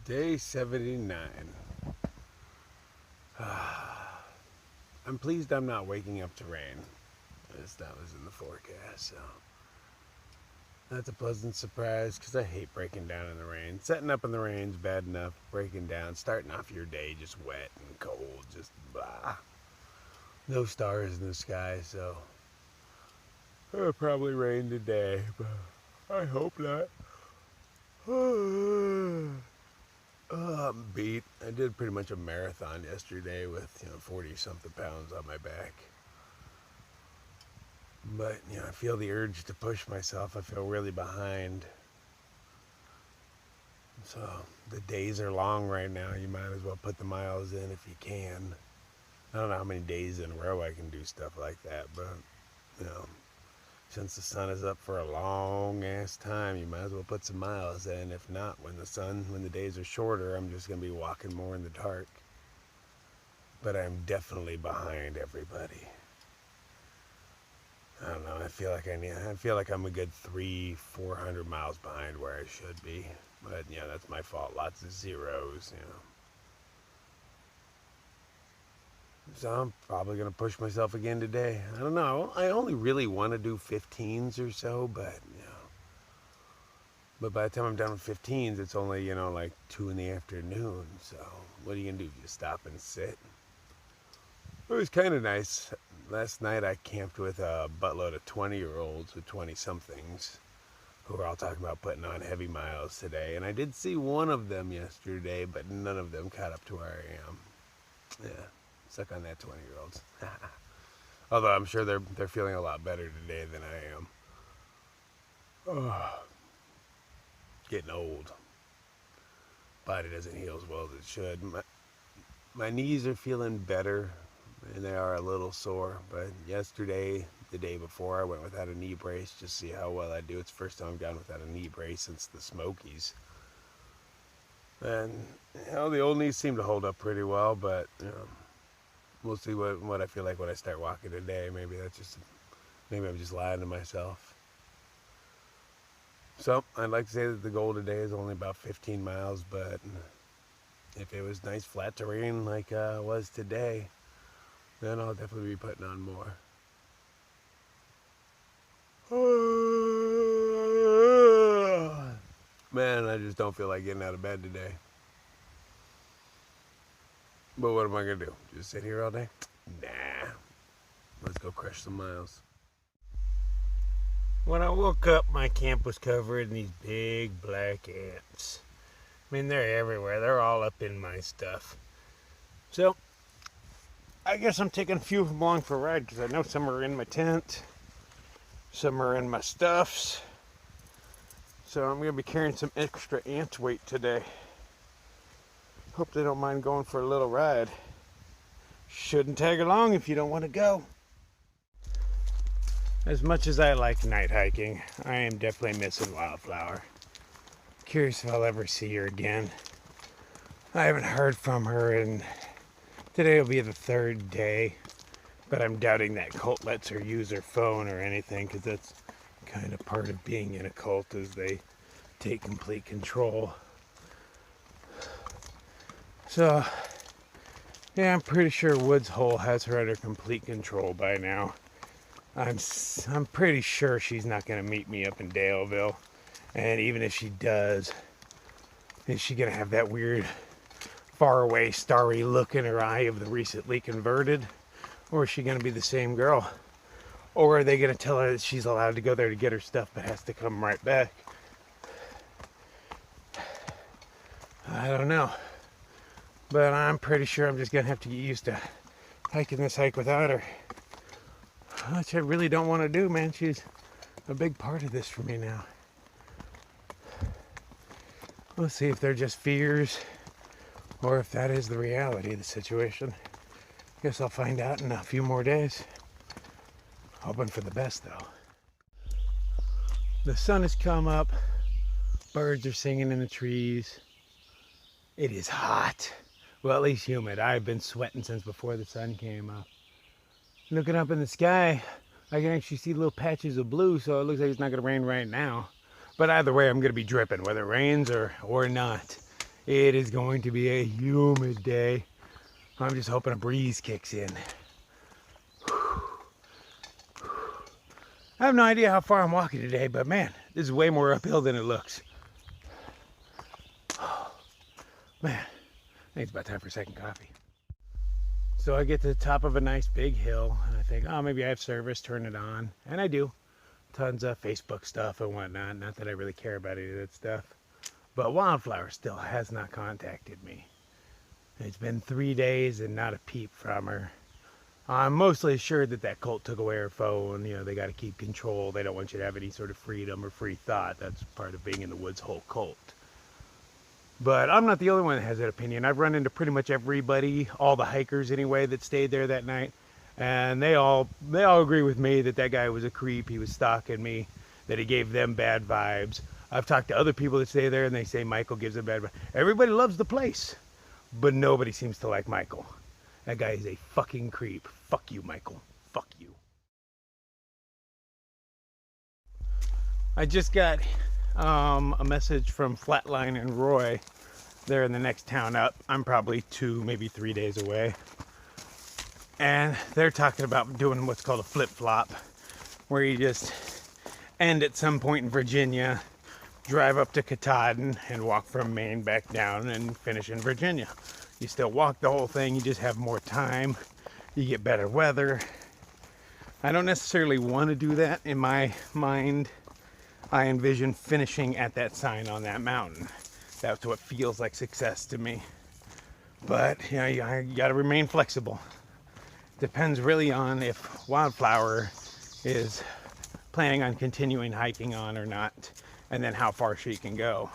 Day 79. I'm pleased I'm not waking up to rain, as that was in the forecast, so that's a pleasant surprise, because I hate breaking down in the rain. Setting up in the rain's bad enough, breaking down, starting off your day just wet and cold, just blah. No stars in the sky, so it'll probably rain today, but I hope not. I'm beat. I did pretty much a marathon yesterday with 40-something pounds on my back. But I feel the urge to push myself. I feel really behind. So the days are long right now. You might as well put the miles in if you can. I don't know how many days in a row I can do stuff like that, but since the sun is up for a long ass time, you might as well put some miles in. If not, when the days are shorter, I'm just gonna be walking more in the dark. But I'm definitely behind everybody. I don't know. I feel like I'm a good 300-400 miles behind where I should be. But that's my fault. Lots of zeros. So I'm probably going to push myself again today. I don't know. I only really want to do 15s or so, but but by the time I'm done with 15s, it's only, like 2 in the afternoon. So what are you going to do? Just stop and sit? It was kind of nice. Last night I camped with a buttload of 20-year-olds with 20-somethings who were all talking about putting on heavy miles today. And I did see one of them yesterday, but none of them caught up to where I am. Yeah. Suck on that, 20-year-olds. Although I'm sure they're feeling a lot better today than I am. Oh, getting old. Body doesn't heal as well as it should. My knees are feeling better, and they are a little sore. But yesterday, the day before, I went without a knee brace just to see how well I do. It's the first time I've gone without a knee brace since the Smokies. And the old knees seem to hold up pretty well, but we'll see what I feel like when I start walking today. Maybe I'm just lying to myself. So I'd like to say that the goal today is only about 15 miles, but if it was nice flat terrain like it was today, then I'll definitely be putting on more. Man, I just don't feel like getting out of bed today. But what am I going to do? Just sit here all day? Nah. Let's go crush some miles. When I woke up, my camp was covered in these big black ants. I mean, they're everywhere. They're all up in my stuff. So, I guess I'm taking a few of them along for a ride because I know some are in my tent. Some are in my stuffs. So I'm going to be carrying some extra ant weight today. Hope they don't mind going for a little ride. Shouldn't tag along if you don't want to go. As much as I like night hiking, I am definitely missing Wildflower. Curious if I'll ever see her again. I haven't heard from her, and today will be the 3rd day. But I'm doubting that cult lets her use her phone or anything, because that's kind of part of being in a cult, is they take complete control. So, yeah, I'm pretty sure Woods Hole has her under complete control by now. I'm pretty sure she's not going to meet me up in Daleville. And even if she does, is she going to have that weird, faraway, starry look in her eye of the recently converted? Or is she going to be the same girl? Or are they going to tell her that she's allowed to go there to get her stuff but has to come right back? I don't know. But I'm pretty sure I'm just going to have to get used to hiking this hike without her. Which I really don't want to do, man. She's a big part of this for me now. We'll see if they're just fears or if that is the reality of the situation. Guess I'll find out in a few more days. Hoping for the best, though. The sun has come up. Birds are singing in the trees. It is hot. Well, at least humid. I've been sweating since before the sun came up. Looking up in the sky, I can actually see little patches of blue, so it looks like it's not going to rain right now. But either way, I'm going to be dripping, whether it rains or not. It is going to be a humid day. I'm just hoping a breeze kicks in. I have no idea how far I'm walking today, but man, this is way more uphill than it looks. Man, I think it's about time for a second coffee. So I get to the top of a nice big hill, and I think, oh, maybe I have service, turn it on. And I do. Tons of Facebook stuff and whatnot. Not that I really care about any of that stuff. But Wildflower still has not contacted me. It's been 3 days and not a peep from her. I'm mostly assured that that cult took away her phone. You know, they got to keep control. They don't want you to have any sort of freedom or free thought. That's part of being in the woods whole cult. But I'm not the only one that has that opinion. I've run into pretty much everybody, all the hikers anyway, that stayed there that night. And they all agree with me that that guy was a creep. He was stalking me, that he gave them bad vibes. I've talked to other people that stay there and they say Michael gives them bad vibes. Everybody loves the place, but nobody seems to like Michael. That guy is a fucking creep. Fuck you, Michael. Fuck you. I just got a message from Flatline and Roy. They're in the next town up. I'm probably 2, maybe 3 days away. And they're talking about doing what's called a flip-flop, where you just end at some point in Virginia, drive up to Katahdin, and walk from Maine back down and finish in Virginia. You still walk the whole thing, you just have more time, you get better weather. I don't necessarily want to do that. In my mind, I envision finishing at that sign on that mountain. That's what feels like success to me. But, you know, you got to remain flexible. Depends really on if Wildflower is planning on continuing hiking on or not, and then how far she can go.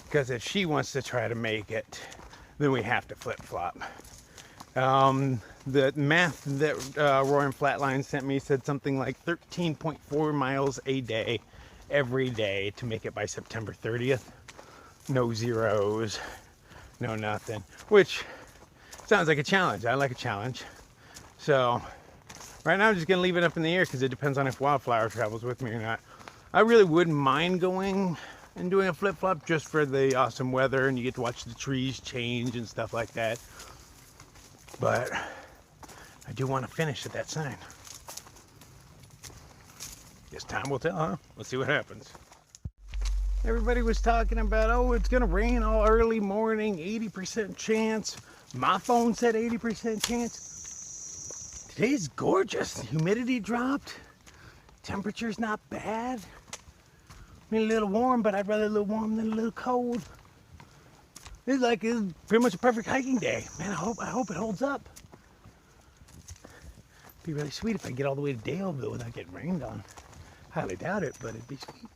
Because if she wants to try to make it, then we have to flip-flop. The math that Roy and Flatline sent me said something like 13.4 miles a day, every day, to make it by September 30th. No zeros, no nothing. Which sounds like a challenge. I like a challenge. So, right now I'm just going to leave it up in the air because it depends on if Wildflower travels with me or not. I really wouldn't mind going and doing a flip-flop just for the awesome weather and you get to watch the trees change and stuff like that. But I do want to finish at that sign. Guess time will tell, huh? Let's see what happens. Everybody was talking about, oh, it's going to rain all early morning, 80% chance. My phone said 80% chance. Today's gorgeous. Humidity dropped. Temperature's not bad. I mean, a little warm, but I'd rather a little warm than a little cold. It's pretty much a perfect hiking day. Man, I hope it holds up. It'd be really sweet if I get all the way to Daleville without getting rained on. Highly doubt it, but it'd be sweet.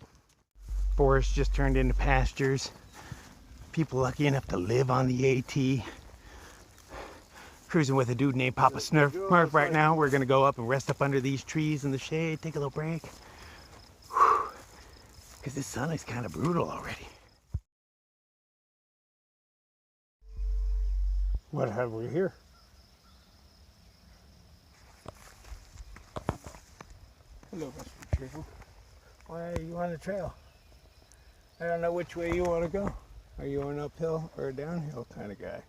Forest just turned into pastures. People lucky enough to live on the AT. Cruising with a dude named Papa Smurf right now. We're gonna go up and rest up under these trees in the shade, take a little break. Because this sun is kind of brutal already. What have we here? Hello, Mr. Trickle. Why are you on the trail? I don't know which way you want to go. Are you an uphill or a downhill kind of guy?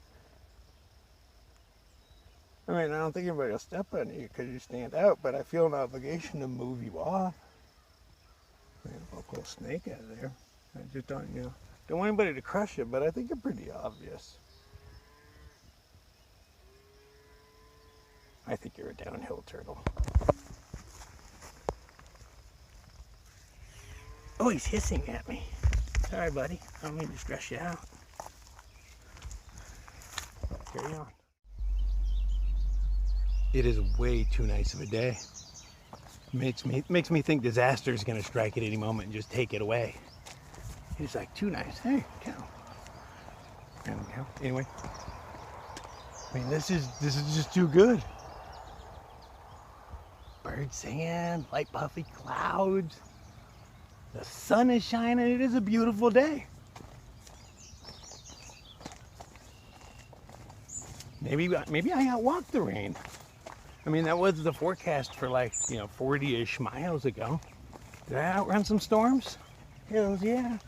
I mean, I don't think anybody will step on you because you stand out, but I feel an obligation to move you off. I mean, I'll pull a snake out of there. I just don't, don't want anybody to crush it, but I think it's pretty obvious. I think you're a downhill turtle. Oh, he's hissing at me. Sorry, buddy. I don't mean to stress you out. Carry on. It is way too nice of a day. Makes me think disaster is going to strike at any moment and just take it away. It's like too nice. Hey, cow. Anyway, I mean, this is just too good. Birds singing, light puffy clouds. The sun is shining. It is a beautiful day. Maybe I outwalked the rain. I mean, that was the forecast for 40-ish miles ago. Did I outrun some storms? Hells yeah.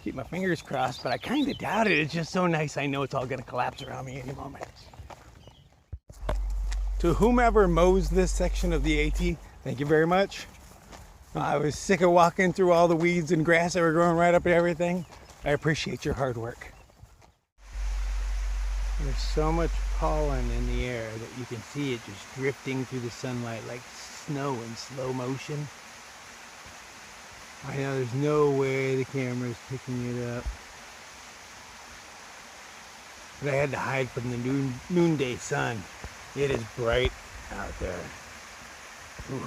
Keep my fingers crossed, but I kind of doubt it. It's just so nice. I know it's all going to collapse around me any moment. To whomever mows this section of the AT, thank you very much. I was sick of walking through all the weeds and grass that were growing right up and everything. I appreciate your hard work. There's so much pollen in the air that you can see it just drifting through the sunlight like snow in slow motion. I know there's no way the camera's picking it up. But I had to hide from the noonday sun. It is bright out there. Ooh.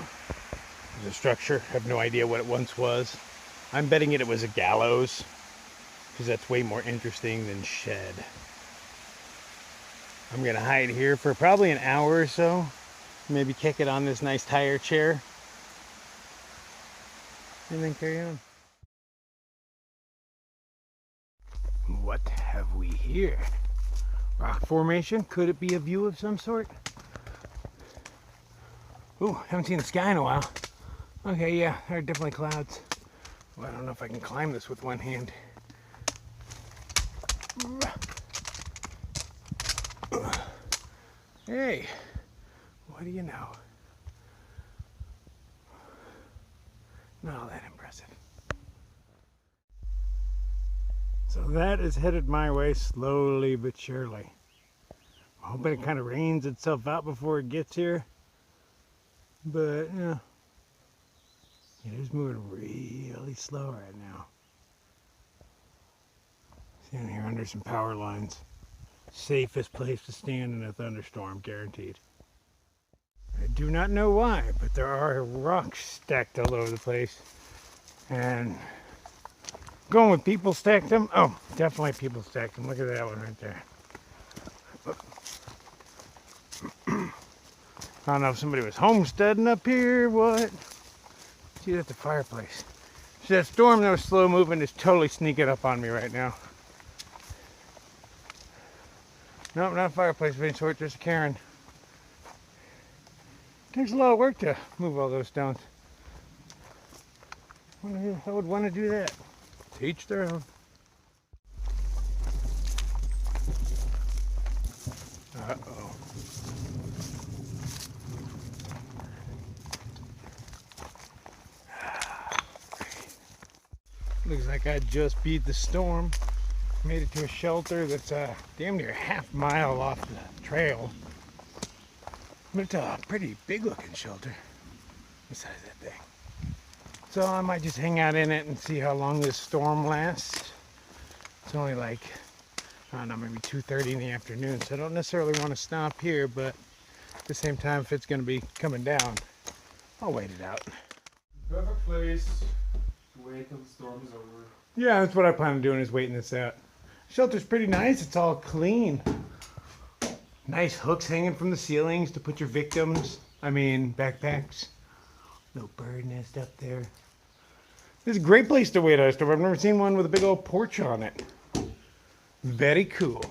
There's a structure. I have no idea what it once was. I'm betting it was a gallows, because that's way more interesting than shed. I'm gonna hide here for probably an hour or so. Maybe kick it on this nice tire chair. And then carry on. What have we here? Rock formation? Could it be a view of some sort? Ooh, haven't seen the sky in a while. Okay, yeah, there are definitely clouds. Well, I don't know if I can climb this with one hand. Hey, what do you know? Not all that impressive. So that is headed my way slowly but surely. I'm hoping it kind of rains itself out before it gets here. But, yeah, it is moving really slow right now. Standing here under some power lines. Safest place to stand in a thunderstorm, guaranteed. I do not know why, but there are rocks stacked all over the place. And going with people stacked them. Oh, definitely people stacked them. Look at that one right there. I don't know if somebody was homesteading up here or what. See, that's the fireplace. See, that storm that was slow moving is totally sneaking up on me right now. Nope, not a fireplace of any sort, just a cairn. Takes a lot of work to move all those stones. I would want to do that. To each their own. Uh-oh. Looks like I just beat the storm. Made it to a shelter that's damn near a half mile off the trail. But it's a pretty big looking shelter. What size is that thing? So I might just hang out in it and see how long this storm lasts. It's only like, I don't know, maybe 2:30 in the afternoon, so I don't necessarily want to stop here, but at the same time, if it's going to be coming down, I'll wait it out. Perfect place to wait till the storm is over. Yeah, that's what I plan on doing, is waiting this out. Shelter's pretty nice. It's all clean. Nice hooks hanging from the ceilings to put your backpacks. No bird nest up there. This is a great place to wait out a storm. I've never seen one with a big old porch on it. Very cool.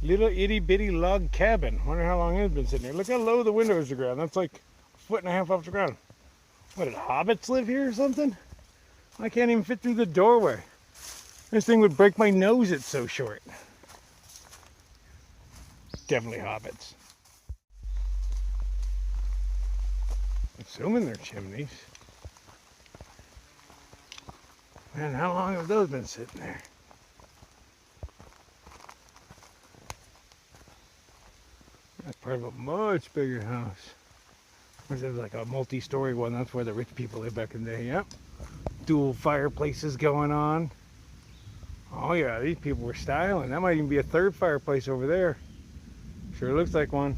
Little itty bitty log cabin. Wonder how long it's been sitting here. Look how low the window is to the ground. That's like 1.5 feet off the ground. What, did hobbits live here or something? I can't even fit through the doorway. This thing would break my nose, it's so short. Definitely hobbits. Assuming they're chimneys. Man, how long have those been sitting there? That's part of a much bigger house. This is like a multi-story one. That's where the rich people lived back in the day. Yep. Dual fireplaces going on. Oh yeah, these people were styling. That might even be a third fireplace over there. Sure looks like one.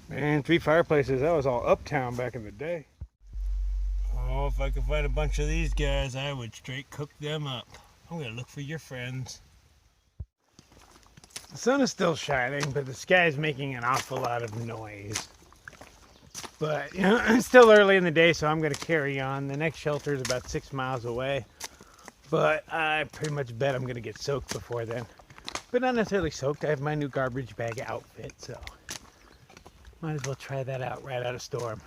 Man, 3 fireplaces. That was all uptown back in the day. Oh, if I could find a bunch of these guys, I would straight cook them up. I'm gonna look for your friends. The sun is still shining, but the sky's making an awful lot of noise. But, you know, it's still early in the day, so I'm gonna carry on. The next shelter is about 6 miles away. But I pretty much bet I'm gonna get soaked before then. But not necessarily soaked. I have my new garbage bag outfit, so might as well try that out right out of storm.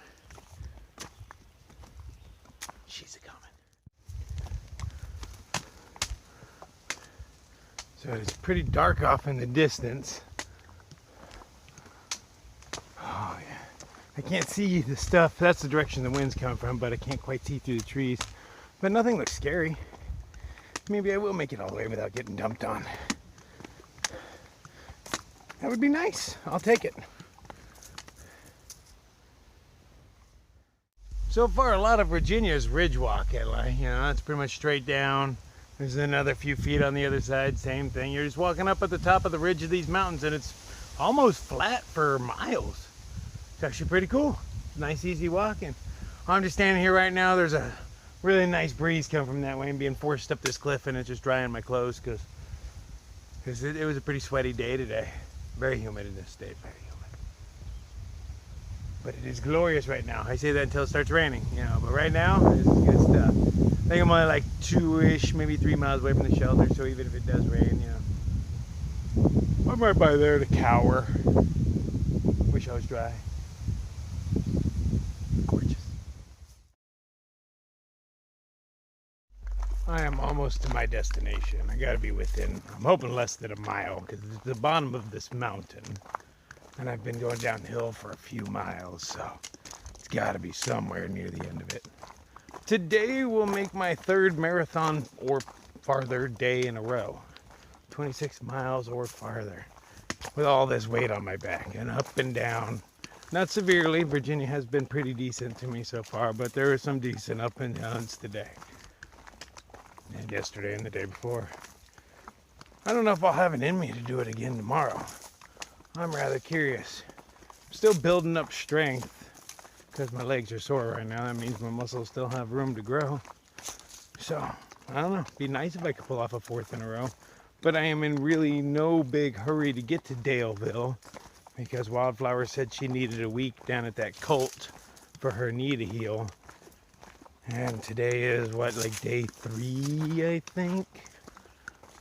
She's a-coming. So it's pretty dark off in the distance. Oh yeah. I can't see the stuff. That's the direction the wind's coming from, but I can't quite see through the trees. But nothing looks scary. Maybe I will make it all the way without getting dumped on. That would be nice. I'll take it. So far, a lot of Virginia is ridge walk, Adelaide. You know, it's pretty much straight down. There's another few feet on the other side, same thing. You're just walking up at the top of the ridge of these mountains, and it's almost flat for miles. It's actually pretty cool. Nice, easy walking. I'm just standing here right now. There's a really nice breeze coming from that way and being forced up this cliff, and it's just drying my clothes because it was a pretty sweaty day today. Very humid in this state, very humid. But it is glorious right now. I say that until it starts raining, you know, but right now, this is good stuff. I think I'm only like 2-ish, maybe 3 miles away from the shelter, so even if it does rain, you know, I'm right by there to cower. Wish I was dry. Gorgeous. I am almost to my destination. I gotta be within, I'm hoping less than a mile, because it's the bottom of this mountain. And I've been going downhill for a few miles, so it's gotta be somewhere near the end of it. Today will make my 3rd marathon or farther day in a row. 26 miles or farther. With all this weight on my back and up and down. Not severely. Virginia has been pretty decent to me so far, but there are some decent up and downs today. And yesterday and the day before. I don't know if I'll have it in me to do it again tomorrow. I'm rather curious. I'm still building up strength because my legs are sore right now. That means my muscles still have room to grow. So, I don't know. It'd be nice if I could pull off a 4th in a row. But I am in really no big hurry to get to Daleville because Wildflower said she needed a week down at that cult for her knee to heal. And today is what, like day 3, I think?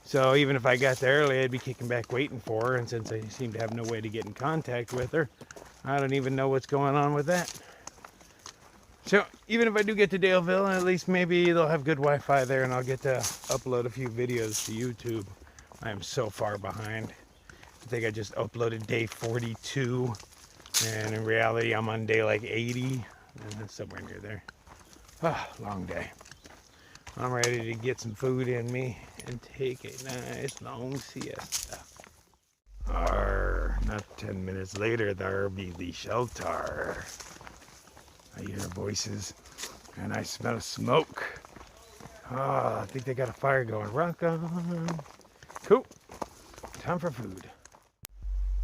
So even if I got there early, I'd be kicking back waiting for her. And since I seem to have no way to get in contact with her, I don't even know what's going on with that. So even if I do get to Daleville, at least maybe they'll have good Wi-Fi there and I'll get to upload a few videos to YouTube. I am so far behind. I think I just uploaded day 42. And in reality, I'm on day like 80. And somewhere near there. Ah, long day. I'm ready to get some food in me and take a nice long siesta. Not 10 minutes later, there be the shelter. I hear voices and I smell smoke. I think they got a fire going. Rock on. Cool. Time for food.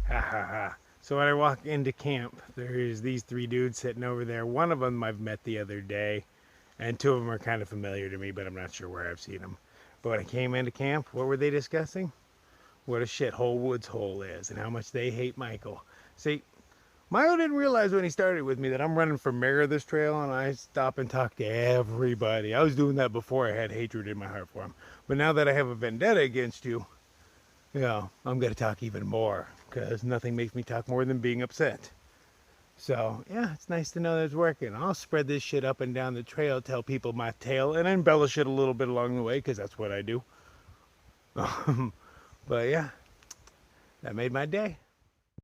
Ha ha ha. So when I walk into camp, there's these 3 dudes sitting over there. One of them I've met the other day. And 2 of them are kind of familiar to me, but I'm not sure where I've seen them. But when I came into camp, what were they discussing? What a shithole Woods Hole is and how much they hate Michael. See, Michael didn't realize when he started with me that I'm running for mayor of this trail and I stop and talk to everybody. I was doing that before I had hatred in my heart for him. But now that I have a vendetta against you, I'm going to talk even more because nothing makes me talk more than being upset. So, yeah, it's nice to know that it's working. I'll spread this shit up and down the trail, tell people my tale, and embellish it a little bit along the way, because that's what I do. But, yeah, that made my day.